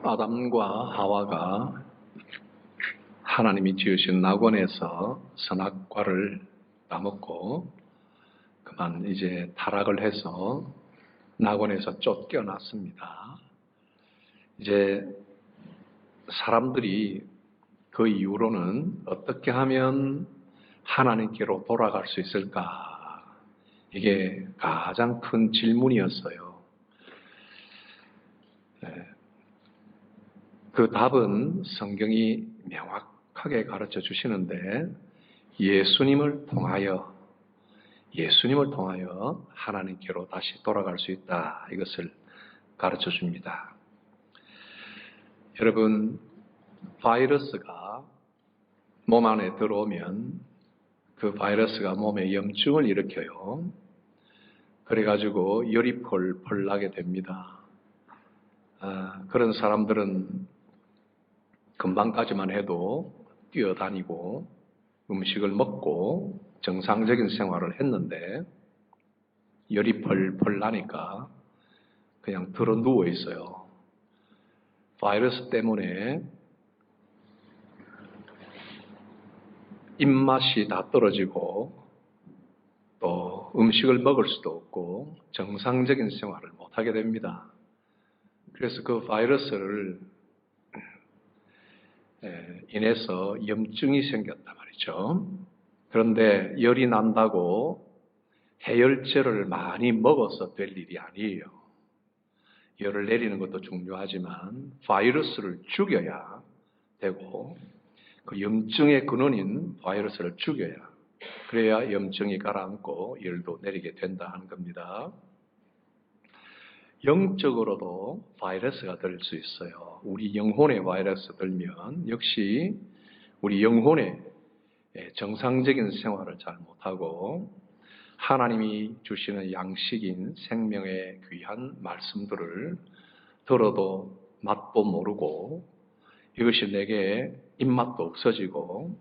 아담과 하와가 하나님이 지으신 낙원에서 선악과를 따먹고 그만 이제 타락을 해서 낙원에서 쫓겨났습니다. 이제 사람들이 그 이후로는 어떻게 하면 하나님께로 돌아갈 수 있을까? 이게 가장 큰 질문이었어요. 그 답은 성경이 명확하게 가르쳐 주시는데 예수님을 통하여 하나님께로 다시 돌아갈 수 있다. 이것을 가르쳐 줍니다. 여러분, 바이러스가 몸 안에 들어오면 그 바이러스가 몸에 염증을 일으켜요. 그래가지고 열이 펄펄 나게 됩니다. 그런 사람들은 금방까지만 해도 뛰어다니고 음식을 먹고 정상적인 생활을 했는데 열이 펄펄 나니까 그냥 들어 누워 있어요. 바이러스 때문에 입맛이 다 떨어지고 또 음식을 먹을 수도 없고 정상적인 생활을 못하게 됩니다. 그래서 그 바이러스를 인해서 염증이 생겼단 말이죠. 그런데 열이 난다고 해열제를 많이 먹어서 될 일이 아니에요. 열을 내리는 것도 중요하지만 바이러스를 죽여야 되고 그 염증의 근원인 바이러스를 죽여야 그래야 염증이 가라앉고 열도 내리게 된다 하는 겁니다. 영적으로도 바이러스가 들 수 있어요. 우리 영혼에 바이러스 들면 역시 우리 영혼에 정상적인 생활을 잘 못하고 하나님이 주시는 양식인 생명의 귀한 말씀들을 들어도 맛도 모르고 이것이 내게 입맛도 없어지고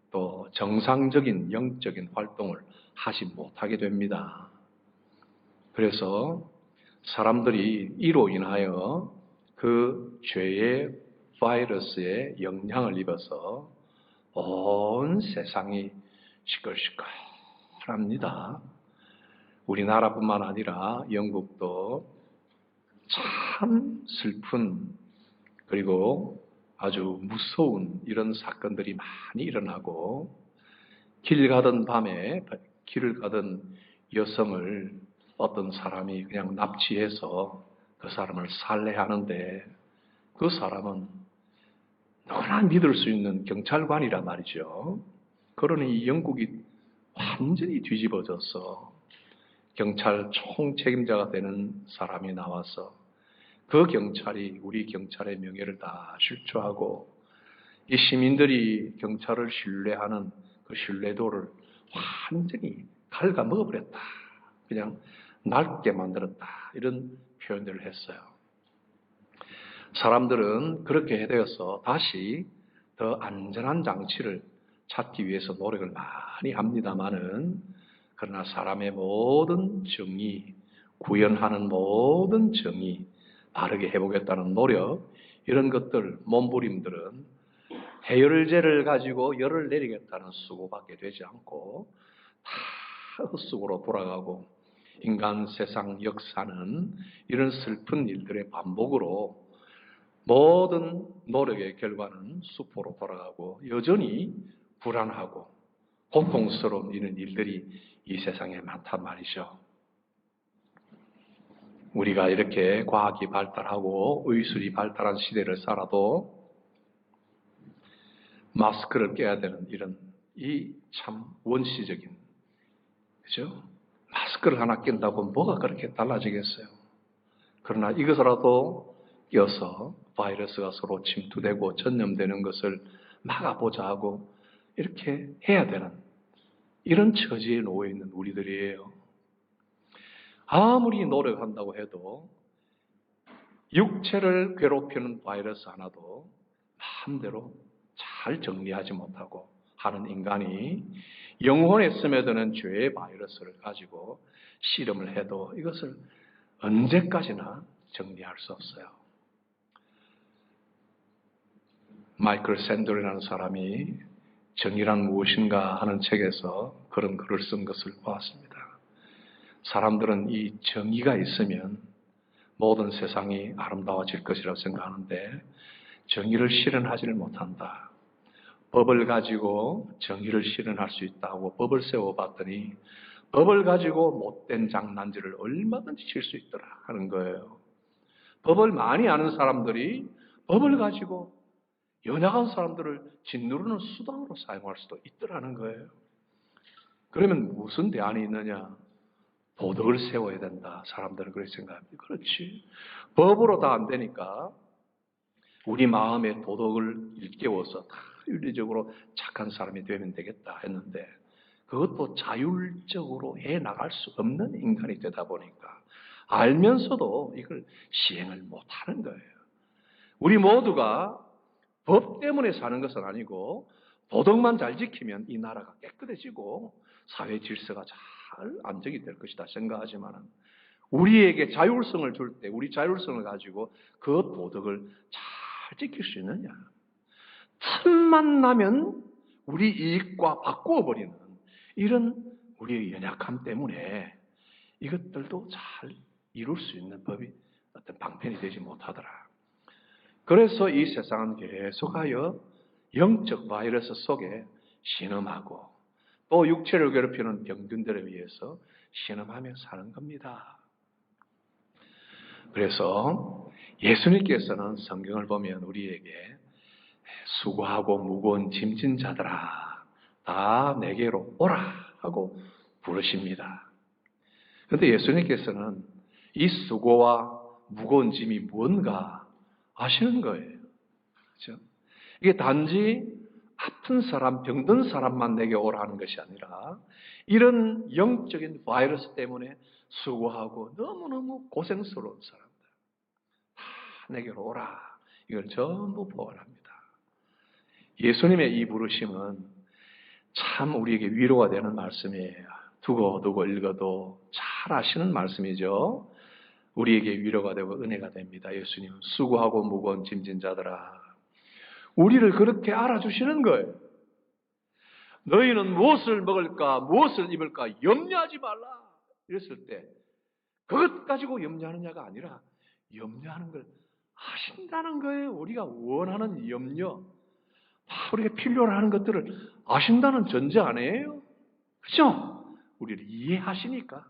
또 정상적인 영적인 활동을 하지 못하게 됩니다. 그래서 사람들이 이로 인하여 그 죄의 바이러스에 영향을 입어서 온 세상이 시끌시끌합니다. 우리나라뿐만 아니라 영국도 참 슬픈 그리고 아주 무서운 이런 사건들이 많이 일어나고 길 가던 밤에 길을 가던 여성을 어떤 사람이 그냥 납치해서 그 사람을 살해하는데 그 사람은 너무나 믿을 수 있는 경찰관이란 말이죠. 그러니 영국이 완전히 뒤집어져서 경찰 총책임자가 되는 사람이 나와서 그 경찰이 우리 경찰의 명예를 다 실추하고 이 시민들이 경찰을 신뢰하는 그 신뢰도를 완전히 갉아먹어버렸다. 그냥 낡게 만들었다. 이런 표현들을 했어요. 사람들은 그렇게 되어서 다시 더 안전한 장치를 찾기 위해서 노력을 많이 합니다마는 그러나 사람의 모든 정의, 구현하는 모든 정의, 바르게 해보겠다는 노력, 이런 것들, 몸부림들은 해열제를 가지고 열을 내리겠다는 수고밖에 되지 않고 다 헛수고로 돌아가고 인간 세상 역사는 이런 슬픈 일들의 반복으로 모든 노력의 결과는 수포로 돌아가고 여전히 불안하고 고통스러운 이런 일들이 이 세상에 많단 말이죠. 우리가 이렇게 과학이 발달하고 의술이 발달한 시대를 살아도 마스크를 껴야 되는 이런 이 참 원시적인, 그죠? 마스크를 하나 낀다고 뭐가 그렇게 달라지겠어요? 그러나 이것이라도 껴서 바이러스가 서로 침투되고 전염되는 것을 막아보자 하고 이렇게 해야 되는 이런 처지에 놓여 있는 우리들이에요. 아무리 노력한다고 해도 육체를 괴롭히는 바이러스 하나도 마음대로 잘 정리하지 못하고 하는 인간이 영혼에 스며드는 죄의 바이러스를 가지고 실험을 해도 이것을 언제까지나 정리할 수 없어요. 마이클 샌들이라는 사람이 정의란 무엇인가 하는 책에서 그런 글을 쓴 것을 보았습니다. 사람들은 이 정의가 있으면 모든 세상이 아름다워질 것이라고 생각하는데 정의를 실현하지를 못한다. 법을 가지고 정의를 실현할 수 있다고 법을 세워봤더니 법을 가지고 못된 장난질을 얼마든지 칠 수 있더라 하는 거예요. 법을 많이 아는 사람들이 법을 가지고 연약한 사람들을 짓누르는 수단으로 사용할 수도 있더라는 거예요. 그러면 무슨 대안이 있느냐? 도덕을 세워야 된다. 사람들은 그렇게 생각합니다. 그렇지. 법으로 다 안 되니까 우리 마음에 도덕을 일깨워서 다 윤리적으로 착한 사람이 되면 되겠다 했는데 그것도 자율적으로 해나갈 수 없는 인간이 되다 보니까 알면서도 이걸 시행을 못하는 거예요. 우리 모두가 법 때문에 사는 것은 아니고 도덕만 잘 지키면 이 나라가 깨끗해지고 사회 질서가 잘 안정이 될 것이다 생각하지만 우리에게 자율성을 줄 때 우리 자율성을 가지고 그 도덕을 잘 지킬 수 있느냐. 틈만 나면 우리 이익과 바꾸어 버리는 이런 우리의 연약함 때문에 이것들도 잘 이룰 수 있는 법이 어떤 방편이 되지 못하더라. 그래서 이 세상은 계속하여 영적 바이러스 속에 신음하고 또 육체를 괴롭히는 병균들에 의해서 신음하며 사는 겁니다. 그래서 예수님께서는 성경을 보면 우리에게 수고하고 무거운 짐진 자들아 다 내게로 오라 하고 부르십니다. 그런데 예수님께서는 이 수고와 무거운 짐이 뭔가 아시는 거예요. 그렇죠? 이게 단지 아픈 사람, 병든 사람만 내게 오라는 것이 아니라 이런 영적인 바이러스 때문에 수고하고 너무너무 고생스러운 사람들 다 내게로 오라. 이걸 전부 포괄합니다. 예수님의 이 부르심은 참 우리에게 위로가 되는 말씀이에요. 두고두고 읽어도 잘 아시는 말씀이죠. 우리에게 위로가 되고 은혜가 됩니다. 예수님은 수고하고 무거운 짐진 자들아 우리를 그렇게 알아주시는 거예요. 너희는 무엇을 먹을까 무엇을 입을까 염려하지 말라 이랬을 때 그것 가지고 염려하느냐가 아니라 염려하는 걸 아신다는 거예요. 우리가 원하는 염려 우리가 필요로 하는 것들을 아신다는 전제 아니에요? 그렇죠? 우리를 이해하시니까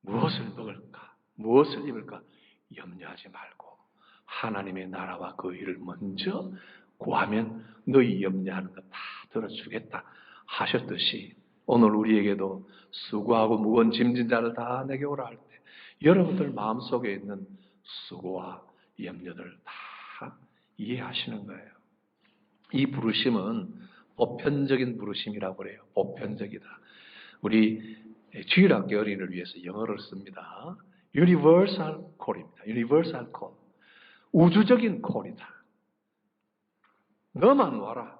무엇을 먹을까 무엇을 입을까 염려하지 말고 하나님의 나라와 그 일을 먼저 구하면 너희 염려하는 거 다 들어주겠다 하셨듯이 오늘 우리에게도 수고하고 무거운 짐진 자를 다 내게 오라 할 때 여러분들 마음속에 있는 수고와 염려를 다 이해하시는 거예요. 이 부르심은 보편적인 부르심이라고 그래요. 보편적이다. 우리 주일학교 어린이를 위해서 영어를 씁니다. Universal call입니다. Universal call. 우주적인 콜이다. 너만 와라.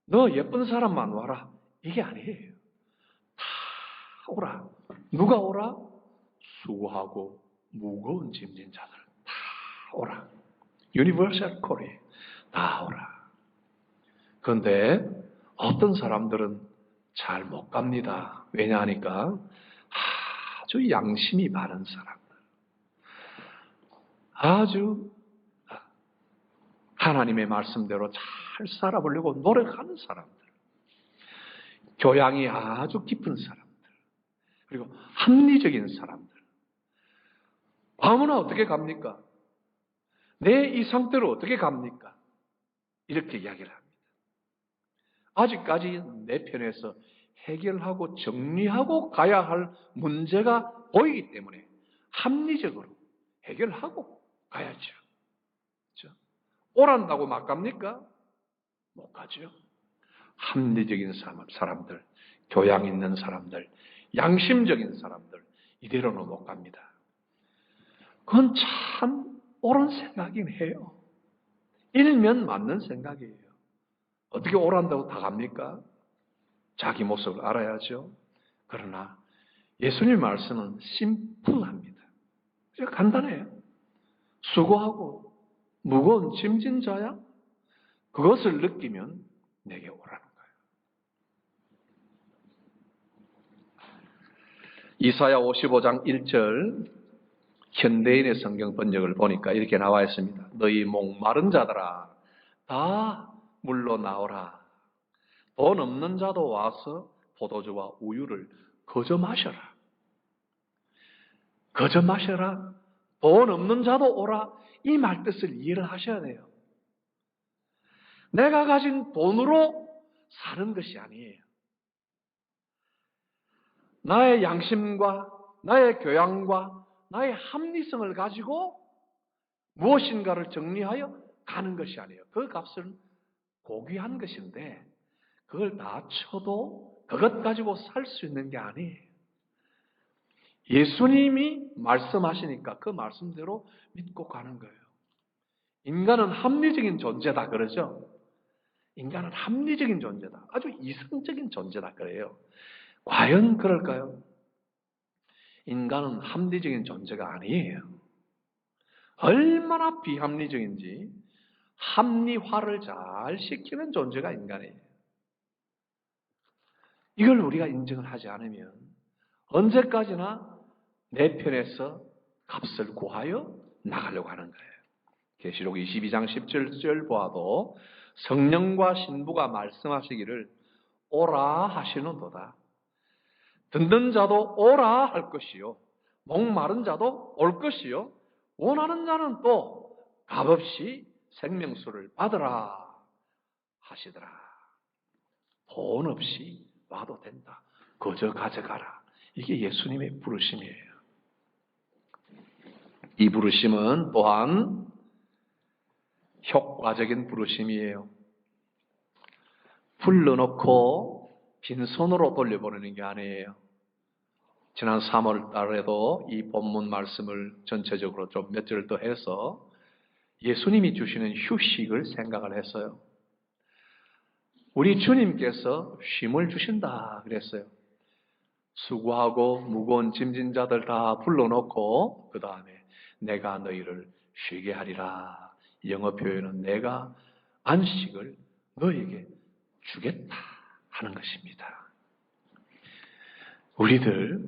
너 예쁜 사람만 와라. 이게 아니에요. 다 오라. 누가 오라? 수고하고 무거운 짐진 자들 다 오라. Universal call이에요. 다 오라. 그런데 어떤 사람들은 잘 못 갑니다. 왜냐하니까 아주 양심이 많은 사람들. 아주 하나님의 말씀대로 잘 살아보려고 노력하는 사람들. 교양이 아주 깊은 사람들. 그리고 합리적인 사람들. 아무나 어떻게 갑니까? 내 이 상태로 어떻게 갑니까? 이렇게 이야기를 합니다. 아직까지 내 편에서 해결하고 정리하고 가야 할 문제가 보이기 때문에 합리적으로 해결하고 가야죠. 그렇죠? 오란다고 막 갑니까? 못 가죠. 합리적인 사람들, 교양 있는 사람들, 양심적인 사람들 이대로는 못 갑니다. 그건 참 옳은 생각이긴 해요. 일면 맞는 생각이에요. 어떻게 오란다고 다 갑니까? 자기 모습을 알아야죠. 그러나 예수님 말씀은 심플합니다. 간단해요. 수고하고 무거운 짐진 자야 그것을 느끼면 내게 오라는 거예요. 이사야 55장 1절 현대인의 성경 번역을 보니까 이렇게 나와 있습니다. 너희 목마른 자들아 다 물러나오라. 돈 없는 자도 와서 포도주와 우유를 거저 마셔라. 거저 마셔라. 돈 없는 자도 오라. 이 말뜻을 이해를 하셔야 돼요. 내가 가진 돈으로 사는 것이 아니에요. 나의 양심과 나의 교양과 나의 합리성을 가지고 무엇인가를 정리하여 가는 것이 아니에요. 그 값은 고귀한 것인데 그걸 다 쳐도 그것 가지고 살 수 있는 게 아니에요. 예수님이 말씀하시니까 그 말씀대로 믿고 가는 거예요. 인간은 합리적인 존재다 그러죠. 인간은 합리적인 존재다. 아주 이성적인 존재다 그래요. 과연 그럴까요? 인간은 합리적인 존재가 아니에요. 얼마나 비합리적인지 합리화를 잘 시키는 존재가 인간이에요. 이걸 우리가 인정을 하지 않으면 언제까지나 내 편에서 값을 구하여 나가려고 하는 거예요. 계시록 22장 17절 보아도 성령과 신부가 말씀하시기를 오라 하시는도다. 듣는 자도 오라 할 것이요 목마른 자도 올 것이요 원하는 자는 또 값없이 생명수를 받으라 하시더라. 돈 없이 와도 된다. 그저 가져가라. 이게 예수님의 부르심이에요. 이 부르심은 또한 효과적인 부르심이에요. 불러놓고 빈손으로 돌려보내는 게 아니에요. 지난 3월 달에도 이 본문 말씀을 전체적으로 좀 몇 절 더 해서 예수님이 주시는 휴식을 생각을 했어요. 우리 주님께서 쉼을 주신다 그랬어요. 수고하고 무거운 짐진 자들 다 불러놓고 그 다음에 내가 너희를 쉬게 하리라. 영어 표현은 내가 안식을 너희에게 주겠다 하는 것입니다. 우리들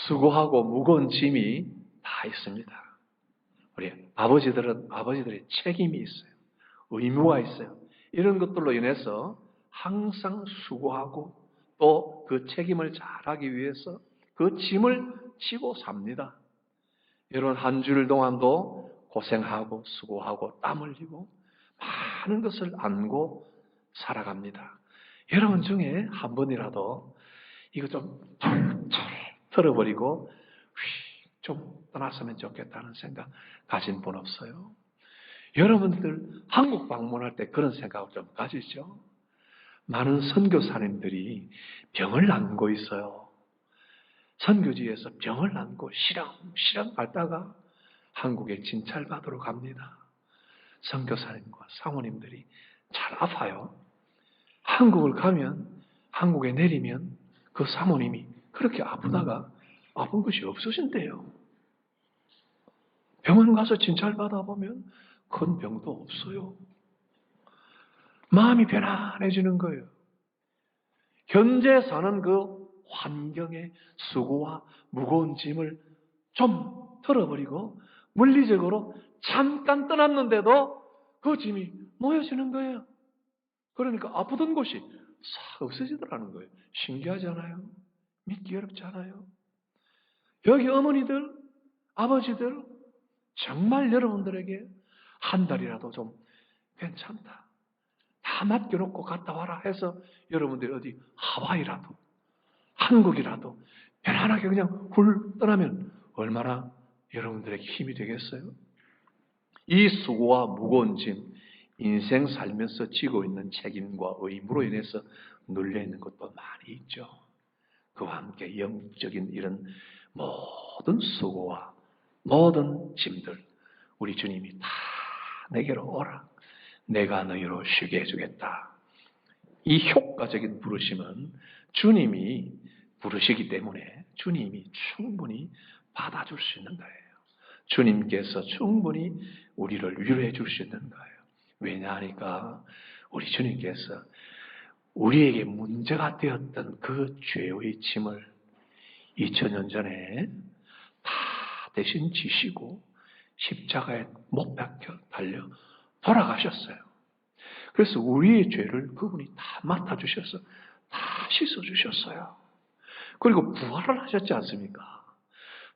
수고하고 무거운 짐이 다 있습니다. 우리 아버지들의 책임이 있어요. 의무가 있어요. 이런 것들로 인해서 항상 수고하고 또 그 책임을 잘하기 위해서 그 짐을 지고 삽니다. 여러분 한 주일 동안도 고생하고 수고하고 땀 흘리고 많은 것을 안고 살아갑니다. 여러분 중에 한 번이라도 이거 좀 털어버리고 좀 떠났으면 좋겠다는 생각 가진 분 없어요? 여러분들 한국 방문할 때 그런 생각을 좀 가지죠? 많은 선교사님들이 병을 안고 있어요. 선교지에서 병을 안고 시렁시렁 앓다가 한국에 진찰받으러 갑니다. 선교사님과 사모님들이 잘 아파요. 한국을 가면 한국에 내리면 그 사모님이 그렇게 아프다가 아픈 것이 없으신대요. 병원 가서 진찰받아 보면 큰 병도 없어요. 마음이 편안해지는 거예요. 현재 사는 그 환경의 수고와 무거운 짐을 좀 털어버리고 물리적으로 잠깐 떠났는데도 그 짐이 모여지는 거예요. 그러니까 아프던 곳이 싹 없어지더라는 거예요. 신기하지 않아요? 믿기 어렵지 않아요? 여기 어머니들, 아버지들 정말 여러분들에게 한 달이라도 좀 괜찮다. 다 맡겨놓고 갔다 와라 해서 여러분들이 어디 하와이라도 한국이라도 편안하게 그냥 훌 떠나면 얼마나 여러분들에게 힘이 되겠어요? 이 수고와 무거운 짐, 인생 살면서 지고 있는 책임과 의무로 인해서 눌려있는 것도 많이 있죠. 그와 함께 영적인 이런 모든 수고와 모든 짐들 우리 주님이 다 내게로 오라. 내가 너희로 쉬게 해주겠다. 이 효과적인 부르심은 주님이 부르시기 때문에 주님이 충분히 받아줄 수 있는 거예요. 주님께서 충분히 우리를 위로해 줄 수 있는 거예요. 왜냐하니까 우리 주님께서 우리에게 문제가 되었던 그 죄의 짐을 2000년 전에 다 대신 지시고 십자가에 못 박혀 달려 돌아가셨어요. 그래서 우리의 죄를 그분이 다 맡아주셔서 다 씻어주셨어요. 그리고 부활을 하셨지 않습니까?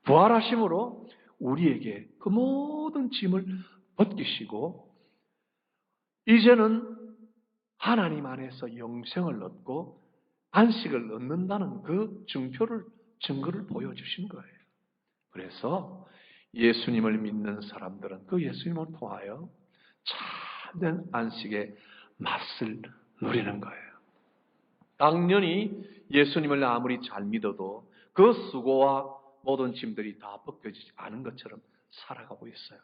부활하심으로 우리에게 그 모든 짐을 벗기시고 이제는 하나님 안에서 영생을 얻고 안식을 얻는다는 그 증거를 보여주신 거예요. 그래서 예수님을 믿는 사람들은 그 예수님을 통하여 참된 안식의 맛을 누리는 거예요. 당연히 예수님을 아무리 잘 믿어도 그 수고와 모든 짐들이 다 벗겨지지 않은 것처럼 살아가고 있어요.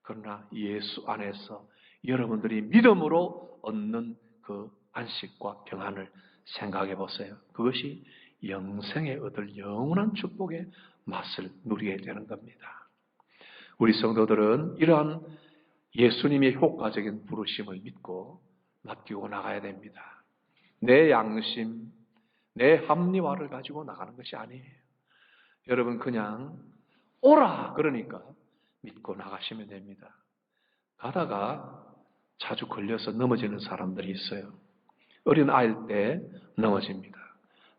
그러나 예수 안에서 여러분들이 믿음으로 얻는 그 안식과 평안을 생각해 보세요. 그것이 영생에 얻을 영원한 축복의 맛을 누리게 되는 겁니다. 우리 성도들은 이러한 예수님의 효과적인 부르심을 믿고 맡기고 나가야 됩니다. 내 양심, 내 합리화를 가지고 나가는 것이 아니에요. 여러분 그냥 오라 그러니까 믿고 나가시면 됩니다. 가다가 자주 걸려서 넘어지는 사람들이 있어요. 어린 아이일 때 넘어집니다.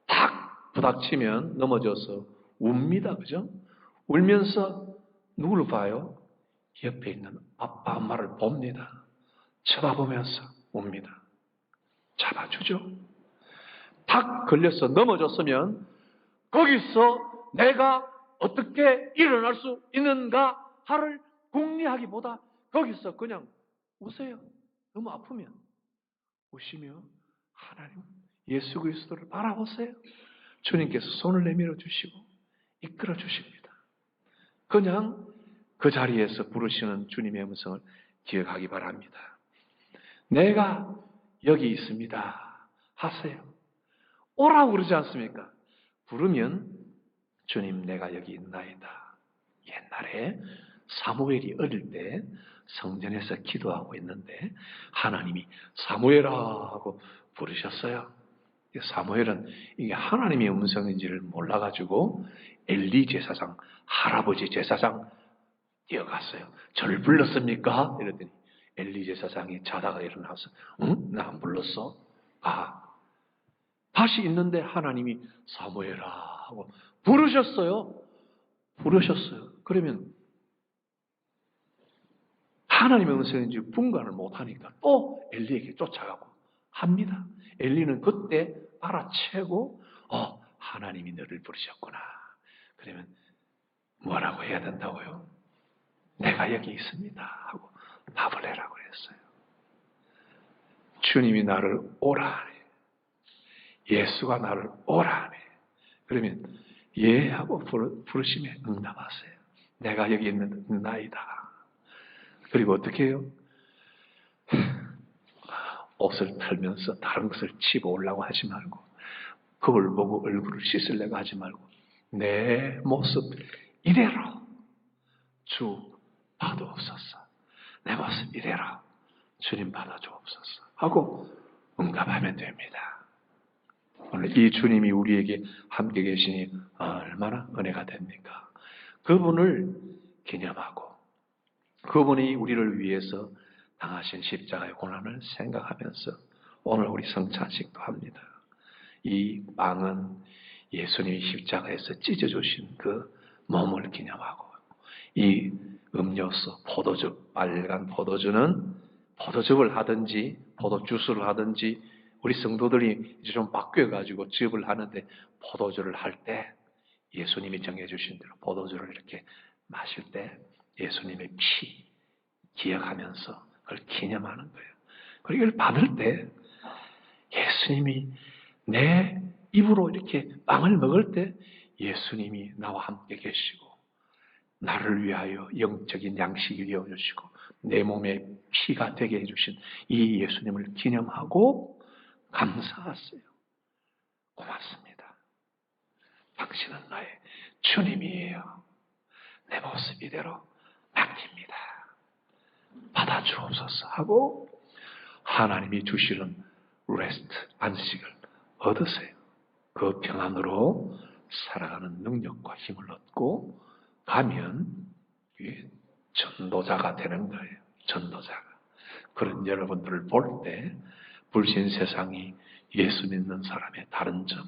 탁 부닥치면 넘어져서 웁니다. 그죠? 울면서 누구를 봐요? 옆에 있는 아빠, 엄마를 봅니다. 쳐다보면서 웁니다. 잡아주죠. 탁 걸려서 넘어졌으면 거기서 내가 어떻게 일어날 수 있는가 하를 궁리하기보다 거기서 그냥 우세요. 너무 아프면 우시며 하나님 예수 그리스도를 바라보세요. 주님께서 손을 내밀어 주시고 이끌어 주십니다. 그냥 그 자리에서 부르시는 주님의 음성을 기억하기 바랍니다. 내가 여기 있습니다. 하세요. 오라고 그러지 않습니까? 부르면 주님 내가 여기 있나이다. 옛날에 사무엘이 어릴 때 성전에서 기도하고 있는데 하나님이 사무엘아 하고 부르셨어요. 사무엘은 이게 하나님의 음성인지를 몰라가지고 엘리 제사장, 할아버지 제사장 뛰어갔어요. 저를 불렀습니까? 이랬더니 엘리 제사장이 자다가 일어나서 응? 나 안 불렀어? 아, 다시 있는데 하나님이 사무엘아 하고 부르셨어요. 그러면 하나님의 음성인지 분간을 못하니까 또 엘리에게 쫓아가고 합니다. 엘리는 그때 알아채고 하나님이 너를 부르셨구나. 그러면 뭐라고 해야 된다고요? 내가 여기 있습니다 하고 답을 해라고 했어요. 주님이 나를 오라 하네. 예수가 나를 오라 하네. 그러면 예 하고 부르시면 응답하세요. 내가 여기 있는 나이다. 그리고 어떻게 해요? 옷을 털면서 다른 것을 집어오려고 하지 말고 그걸 보고 얼굴을 씻으려고 하지 말고 내 모습 이대로 주 받아옵소서. 내 모습 이대로 주님 받아주옵소서 하고 응답하면 됩니다. 오늘 이 주님이 우리에게 함께 계시니 얼마나 은혜가 됩니까? 그분을 기념하고 그분이 우리를 위해서 당하신 십자가의 고난을 생각하면서 오늘 우리 성찬식도 합니다. 이 빵은 예수님이 십자가에서 찢어주신 그 몸을 기념하고 이 음료수, 포도즙, 빨간 포도주는 포도즙을 하든지 포도주스를 하든지 우리 성도들이 이제 좀 바뀌어가지고 즙을 하는데 포도주를 할 때 예수님이 정해주신 대로 포도주를 이렇게 마실 때 예수님의 피 기억하면서 그걸 기념하는 거예요. 그리고 이걸 받을 때 예수님이 내 입으로 이렇게 빵을 먹을 때 예수님이 나와 함께 계시고 나를 위하여 영적인 양식이 되어주시고 내 몸에 피가 되게 해주신 이 예수님을 기념하고 감사하세요. 고맙습니다. 당신은 나의 주님이에요. 내 모습 이대로 맡깁니다. 받아주옵소서 하고 하나님이 주시는 레스트, 안식을 얻으세요. 그 평안으로 살아가는 능력과 힘을 얻고 가면 전도자가 되는 거예요. 전도자가. 그런 여러분들을 볼 때 불신 세상이 예수 믿는 사람의 다른 점,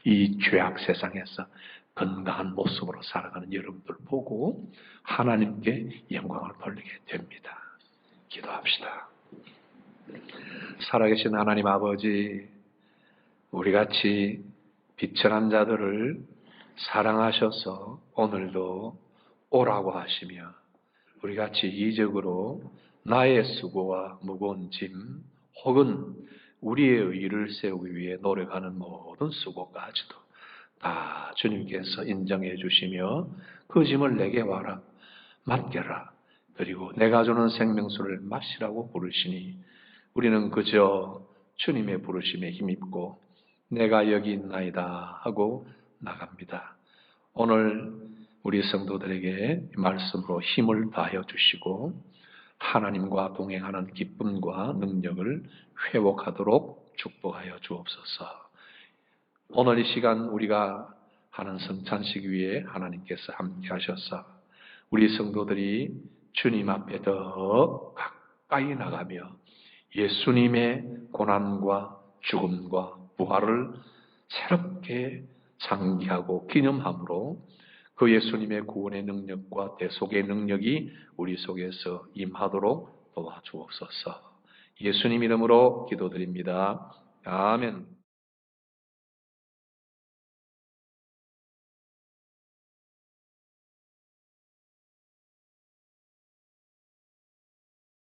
이 죄악 세상에서 건강한 모습으로 살아가는 여러분들 보고 하나님께 영광을 돌리게 됩니다. 기도합시다. 살아계신 하나님 아버지, 우리같이 비천한 자들을 사랑하셔서 오늘도 오라고 하시며 우리같이 이적으로 나의 수고와 무거운 짐 혹은 우리의 의를 세우기 위해 노력하는 모든 수고까지도 다 주님께서 인정해 주시며 그 짐을 내게 와라, 맡겨라, 그리고 내가 주는 생명수를 마시라고 부르시니 우리는 그저 주님의 부르심에 힘입고 내가 여기 있나이다 하고 나갑니다. 오늘 우리 성도들에게 말씀으로 힘을 다하여 주시고 하나님과 동행하는 기쁨과 능력을 회복하도록 축복하여 주옵소서. 오늘 이 시간 우리가 하는 성찬식 위에 하나님께서 함께 하셔서 우리 성도들이 주님 앞에 더 가까이 나가며 예수님의 고난과 죽음과 부활을 새롭게 상기하고 기념함으로 그 예수님의 구원의 능력과 대속의 능력이 우리 속에서 임하도록 도와주옵소서. 예수님 이름으로 기도드립니다. 아멘.